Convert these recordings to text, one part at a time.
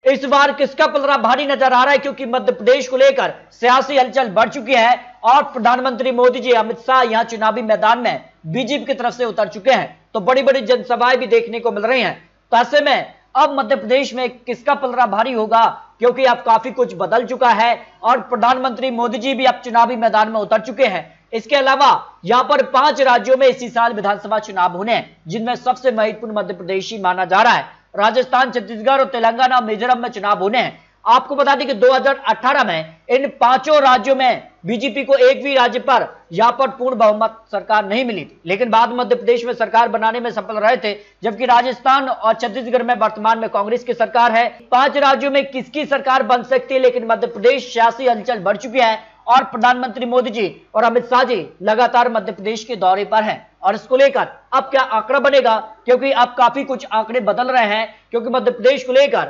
इस बार किसका पलड़ा भारी नजर आ रहा है, क्योंकि मध्य प्रदेश को लेकर सियासी हलचल बढ़ चुकी है और प्रधानमंत्री मोदी जी, अमित शाह यहां चुनावी मैदान में बीजेपी की तरफ से उतर चुके हैं। तो बड़ी बड़ी जनसभाएं भी देखने को मिल रही हैं। तो ऐसे में अब मध्य प्रदेश में किसका पलड़ा भारी होगा, क्योंकि अब काफी कुछ बदल चुका है और प्रधानमंत्री मोदी जी भी अब चुनावी मैदान में उतर चुके हैं। इसके अलावा यहां पर 5 राज्यों में इसी साल विधानसभा चुनाव होने हैं, जिनमें सबसे महत्वपूर्ण मध्य प्रदेश ही माना जा रहा है। राजस्थान, छत्तीसगढ़ और तेलंगाना और मिजोरम में चुनाव होने हैं। आपको बता दें कि 2018 में इन 5 राज्यों में बीजेपी को एक भी राज्य पर यहां पर पूर्ण बहुमत सरकार नहीं मिली थी, लेकिन बाद में मध्य प्रदेश में सरकार बनाने में सफल रहे थे, जबकि राजस्थान और छत्तीसगढ़ में वर्तमान में कांग्रेस की सरकार है। 5 राज्यों में किसकी सरकार बन सकती है, लेकिन मध्य प्रदेश सियासी हलचल बढ़ चुकी है और प्रधानमंत्री मोदी जी और अमित शाह जी लगातार मध्य प्रदेश के दौरे पर हैं। और इसको लेकर अब क्या आंकड़ा बनेगा, क्योंकि अब काफी कुछ आंकड़े बदल रहे हैं, क्योंकि मध्य प्रदेश को लेकर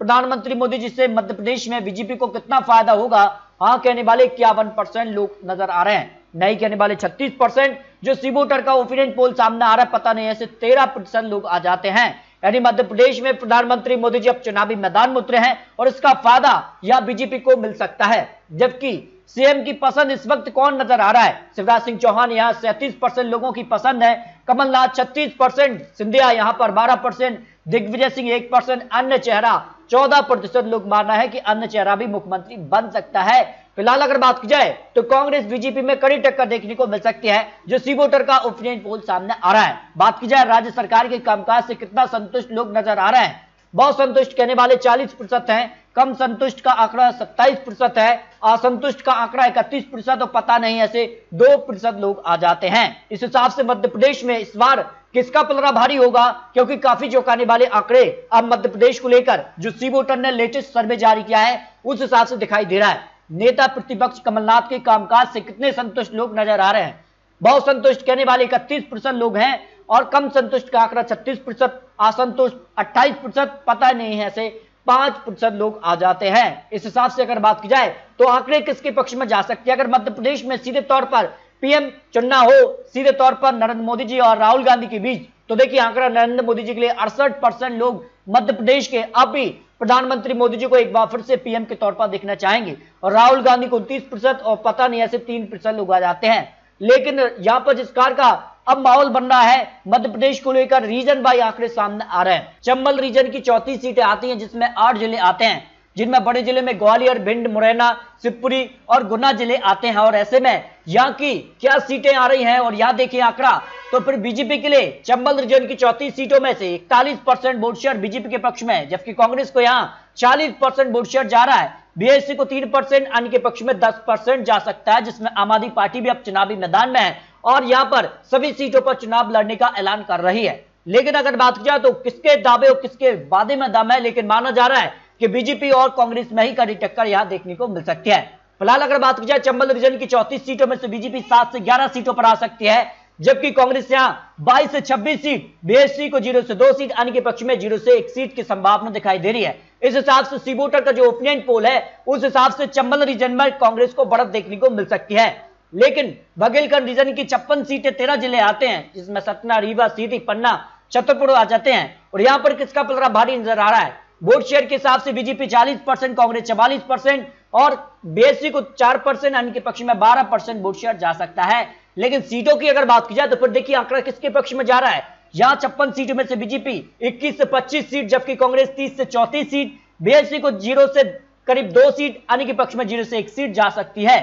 प्रधानमंत्री मोदी जी से मध्य प्रदेश में बीजेपी को कितना फायदा होगा। हाँ कहने वाले 51% लोग नजर आ रहे हैं, नहीं कहने वाले 36%। जो सी वोटर का ओपिनियन पोल सामने आ रहा है, पता नहीं ऐसे 13% लोग आ जाते हैं। यानी मध्य प्रदेश में प्रधानमंत्री मोदी जी अब चुनावी मैदान में उतरे हैं और इसका फायदा यह बीजेपी को मिल सकता है। जबकि सीएम की पसंद इस वक्त कौन नजर आ रहा है, शिवराज सिंह चौहान यहां 37% लोगों की पसंद है, कमलनाथ 36%, सिंधिया यहां पर 12%, दिग्विजय सिंह 1%, अन्य चेहरा 14% लोग मानना है कि अन्य चेहरा भी मुख्यमंत्री बन सकता है। फिलहाल अगर बात की जाए तो कांग्रेस बीजेपी में कड़ी टक्कर देखने को मिल सकती है, जो सी वोटर का ओपिनियन पोल सामने आ रहा है। बात की जाए राज्य सरकार के कामकाज से कितना संतुष्ट लोग नजर आ रहे हैं, बहुत संतुष्ट कहने वाले 40% हैं, कम संतुष्ट का आंकड़ा 27% है, असंतुष्ट का आंकड़ा 31% और पता नहीं ऐसे 2% लोग आ जाते हैं। इस हिसाब से मध्य प्रदेश में इस बार किसका पलड़ा भारी होगा, क्योंकि काफी चौंकाने वाले आंकड़े अब मध्य प्रदेश को लेकर जो सी वोटर ने लेटेस्ट सर्वे जारी किया है उस हिसाब से दिखाई दे रहा है। नेता प्रतिपक्ष कमलनाथ के कामकाज से कितने संतुष्ट लोग नजर आ रहे हैं, बहुत संतुष्ट कहने वाले 31% लोग हैं और कम संतुष्ट का आंकड़ा 36%, असंतुष्ट 28%, पता नहीं है ऐसे 5% लोग आ जाते हैं। इस हिसाब से अगर बात की जाए तो आंकड़े किसके पक्ष में जा सकते हैं। अगर मध्य प्रदेश में सीधे तौर पर पीएम चुनना हो, सीधे तौर पर नरेंद्र मोदी जी और राहुल गांधी के बीच, तो देखिए आंकड़ा नरेंद्र मोदी जी के लिए 68% लोग मध्य प्रदेश के अब भी प्रधानमंत्री मोदी जी को एक बार फिर से पीएम के तौर पर देखना चाहेंगे, और राहुल गांधी को 29% और पता नहीं ऐसे 3% लोग आ जाते हैं। लेकिन यहां पर जिस कार का अब माहौल बन रहा है मध्य प्रदेश को लेकर, रीजन बाई आंकड़े सामने आ रहे हैं। चंबल रीजन की 34 सीटें आती हैं, जिसमें 8 जिले आते हैं, जिनमें बड़े जिले में ग्वालियर, भिंड, मुरैना, शिवपुरी और गुना जिले आते हैं। और ऐसे में यहाँ की क्या सीटें आ रही हैं और यहाँ देखिए आंकड़ा, तो फिर बीजेपी के लिए चंबल रीजन की 34 सीटों में से 41% वोट शेयर बीजेपी के पक्ष में, जबकि कांग्रेस को यहाँ 40% वोट शेयर जा रहा है। बीएसपी को 3%, अन्य के पक्ष में 10% जा सकता है, जिसमें आम आदमी पार्टी भी अब चुनावी मैदान में है और यहां पर सभी सीटों पर चुनाव लड़ने का ऐलान कर रही है। लेकिन अगर बात की जाए तो किसके दावे और किसके वादे में दम है, लेकिन माना जा रहा है कि बीजेपी और कांग्रेस में ही कड़ी टक्कर यहां देखने को मिल सकती है। फिलहाल अगर बात की जाए चंबल रीजन की 34 सीटों में से बीजेपी 7 से 11 सीटों पर आ सकती है, जबकि कांग्रेस यहां 22 से 26 सीट, बीएसपी को 0 से 2 सीट, अन्य के पक्ष में 0 से 1 सीट की संभावना दिखाई दे रही है। इस हिसाब से सी वोटर का जो ओपिनियन पोल है उस हिसाब से चंबल रीजन में कांग्रेस को बढ़त देखने को मिल सकती है। लेकिन बघेलखंड रीजन की 56 सीटें 13 जिले आते हैं, जिसमें सतना, रीवा, सीधी, पन्ना, छतरपुर आ जाते हैं। और यहां पर किसका पलड़ा भारी नजर आ रहा है, वोट शेयर के हिसाब से बीजेपी 40%, कांग्रेस 44% और बीएसपी को 4%, अन्य के पक्ष में 12% वोट शेयर जा सकता है। लेकिन सीटों की अगर बात की जाए तो फिर देखिए आंकड़ा किसके पक्ष में जा रहा है। यहां 56 सीटों में से बीजेपी 21 से 25 सीट, जबकि कांग्रेस 30 से 34 सीट, बीएसपी को 0 से करीब 2 सीट, अन्य के पक्ष में 0 से 1 सीट जा सकती है।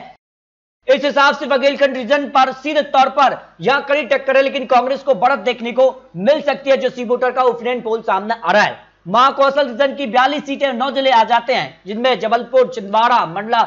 इस हिसाब से बघेलखंड रीजन पर सीधे तौर पर यहां कड़ी टक्कर है, लेकिन कांग्रेस को बढ़त देखने को मिल सकती है, जो सी वोटर का ओपिनियन पोल सामने आ रहा है। महाकौशल रीजन की 42 सीटें 9 जिले आ जाते हैं, जिनमें जबलपुर, छिंदवाड़ा, मंडला,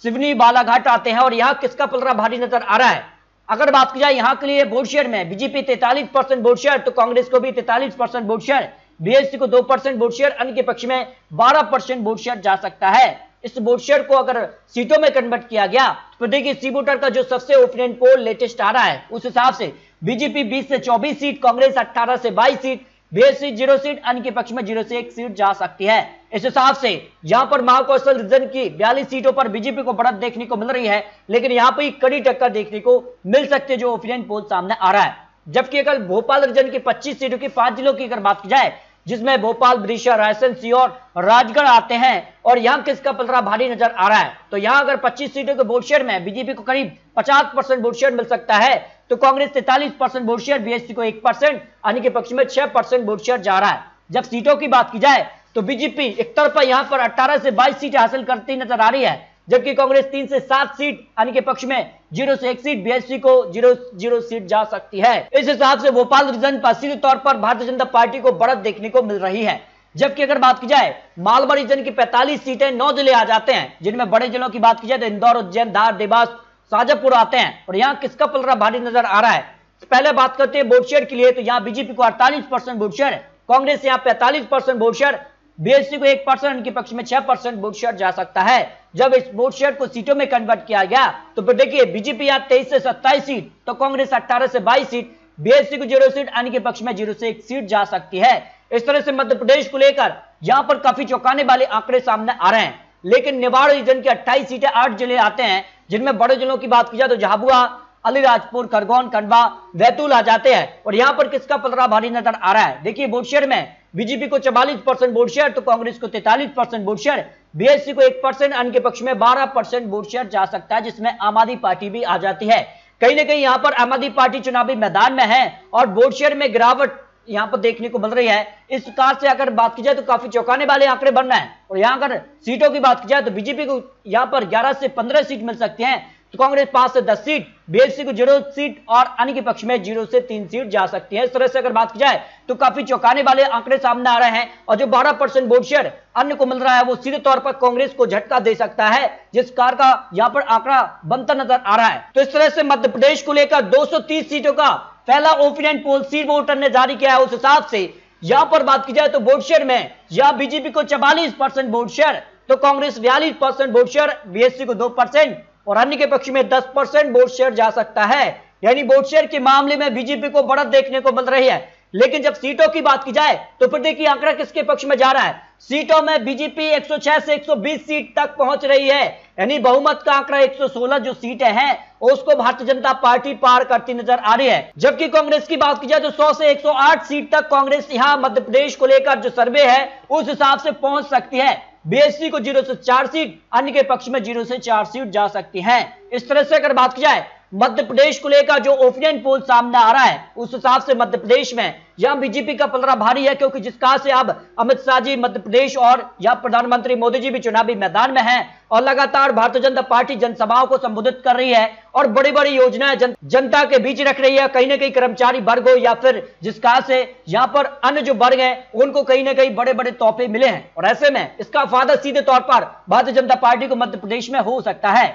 सिवनी, बालाघाट आते हैं। और यहां किसका पलड़ा भारी नजर आ रहा है। अगर बात की जाए यहां के लिए वोट शेयर में बीजेपी 43% वोट शेयर, तो कांग्रेस को भी 43% वोट शेयर, बीएसपी को 2% वोट शेयर, अन्य के पक्ष में 12% वोट शेयर जा सकता है। इस वोट शेयर को अगर सीटों में कन्वर्ट किया गया तो देखिए सी वोटर का जो सबसे ओपिनियन पोल लेटेस्ट आ रहा है उस हिसाब से बीजेपी 20 से 24 सीट, कांग्रेस 18 से 22 सीट, बीएसपी 0 सीट, अन्य के पक्ष में 0 से 1 सीट जा सकती है। इस हिसाब से यहां पर महाकौशल रीजन की 42 सीटों पर बीजेपी को बढ़त देखने को मिल रही है, लेकिन यहां पर कड़ी टक्कर देखने को मिल सकती है, जो ओपिनियन पोल सामने आ रहा है। जबकि अगर भोपाल रीजन की 25 सीटों की 5 जिलों की अगर बात की जाए, जिसमें भोपाल, विदिशा, रायसेन, सीहोर, राजगढ़ आते हैं और यहां किसका पलड़ा भारी नजर आ रहा है। तो यहां अगर 25 सीटों के वोट शेयर में बीजेपी को करीब 50% वोट शेयर मिल सकता है, तो कांग्रेस 43% वोट शेयर, बीएसपी को 1%, अन्य के पक्ष में 6% वोट शेयर जा रहा है। जब सीटों की बात की जाए तो बीजेपी एक तरफा यहां पर 18 से 22 सीटें हासिल करती नजर आ रही है, जबकि कांग्रेस 3 से 7 सीट, अन्य के पक्ष में 0 से 1 सीट, बीएसपी को 0 सीट जा सकती है। इस हिसाब से भोपाल रीजन पर सीधे तौर पर भारतीय जनता पार्टी को बढ़त देखने को मिल रही है। जबकि अगर बात की जाए मालवा रीजन की 45 सीटें, 9 जिले आ जाते हैं, जिनमें बड़े जिलों की बात की जाए तो इंदौर, उज्जैन, धार, देवास, शाजापुर आते हैं और यहाँ किसका पलड़ा भारी नजर आ रहा है। पहले बात करते हैं वोट शेयर के लिए, तो यहाँ बीजेपी को 48% वोट शेयर, कांग्रेस यहाँ 45% वोट शेयर, बीएसपी को 1%, इनके पक्ष में 6% वोट शेयर जा सकता है। जब इस वोट शेयर को सीटों में कन्वर्ट किया गया तो फिर देखिए बीजेपी यहाँ 23 से 27 सीट, तो कांग्रेस 18 से 22 सीट, बीएसपी को 0 सीट, अन्य के पक्ष में 0 से 1 सीट जा सकती है। इस तरह से मध्य प्रदेश को लेकर यहां पर काफी चौंकाने वाले आंकड़े सामने आ रहे हैं। लेकिन निवाड़ रीजन की 28 सीटें, 8 जिले आते हैं, जिनमें बड़े जिलों की बात की जाए तो झाबुआ, अलीराजपुर, खरगोन, खंडवा, बैतूल आ जाते हैं और यहां पर किसका पलड़ा भारी नजर आ रहा है। देखिए वोट शेयर में बीजेपी को 44% वोट शेयर, तो कांग्रेस को 43% वोट शेयर, बीएसपी को 1%, अन्य के पक्ष में 12% वोट शेयर जा सकता है, जिसमें आम आदमी पार्टी भी आ जाती है। कहीं ना कहीं यहां पर आम आदमी पार्टी चुनावी मैदान में है और वोट शेयर में गिरावट यहां पर देखने को मिल रही है। इस प्रकार से अगर बात की जाए तो काफी चौंकाने वाले आंकड़े बन रहे हैं। और यहां अगर सीटों की बात की जाए तो बीजेपी को यहां पर 11 से 15 सीट मिल सकती हैं, तो कांग्रेस 5 से 10 सीट, बीएसपी को 0 सीट और अन्य के पक्ष में 0 से 3 सीट जा सकती है। इस तरह से अगर बात की जाए तो काफी चौंकाने वाले आंकड़े सामने आ रहे हैं और जो 12% वोट शेयर अन्य को मिल रहा है वो सीधे तौर पर कांग्रेस को झटका दे सकता है, जिस कार का यहां पर आंकड़ा बनता नजर आ रहा है। तो इस तरह से मध्य प्रदेश को लेकर 230 सीटों का पहला ओपिनियन पोल सी वोटर ने जारी किया है। उस हिसाब से यहां पर बात की जाए तो वोट शेयर में यहां बीजेपी को 44% वोट शेयर, तो कांग्रेस 42% वोट शेयर, बीएसपी को 2% और अन्य के पक्ष में 10% वोट शेयर जा सकता है। यानी वोट शेयर के मामले में बीजेपी को बढ़त देखने को मिल रही है। लेकिन जब सीटों की बात की जाए तो फिर देखिए आंकड़ा किसके पक्ष में जा रहा है। सीटों में बीजेपी 106 से 120 सीट तक पहुंच रही है, यानी बहुमत का आंकड़ा 116 जो सीटें हैं उसको भारतीय जनता पार्टी पार करती नजर आ रही है। जबकि कांग्रेस की बात की जाए तो 100 से 108 सीट तक कांग्रेस यहां मध्य प्रदेश को लेकर जो सर्वे है उस हिसाब से पहुंच सकती है। बीएसपी को 0 से 4 सीट, अन्य के पक्ष में 0 से 4 सीट जा सकती हैं। इस तरह से अगर बात की जाए मध्य प्रदेश को लेकर जो ओपिनियन पोल सामने आ रहा है उस हिसाब से मध्य प्रदेश में यहां बीजेपी का पलड़ा भारी है, क्योंकि जिस कहां से अब अमित शाह जी मध्य प्रदेश और यहां प्रधानमंत्री मोदी जी भी चुनावी मैदान में हैं और लगातार भारतीय जनता पार्टी जनसभाओं को संबोधित कर रही है और बड़ी बड़ी योजनाएं जनता के बीच रख रही है। कहीं ना कहीं कर्मचारी वर्ग हो या फिर जिस कहां से यहां पर अन्य जो वर्ग हैं उनको कहीं ना कहीं बड़े बड़े तोहफे मिले हैं और ऐसे में इसका फायदा सीधे तौर पर भारतीय जनता पार्टी को मध्य प्रदेश में हो सकता है।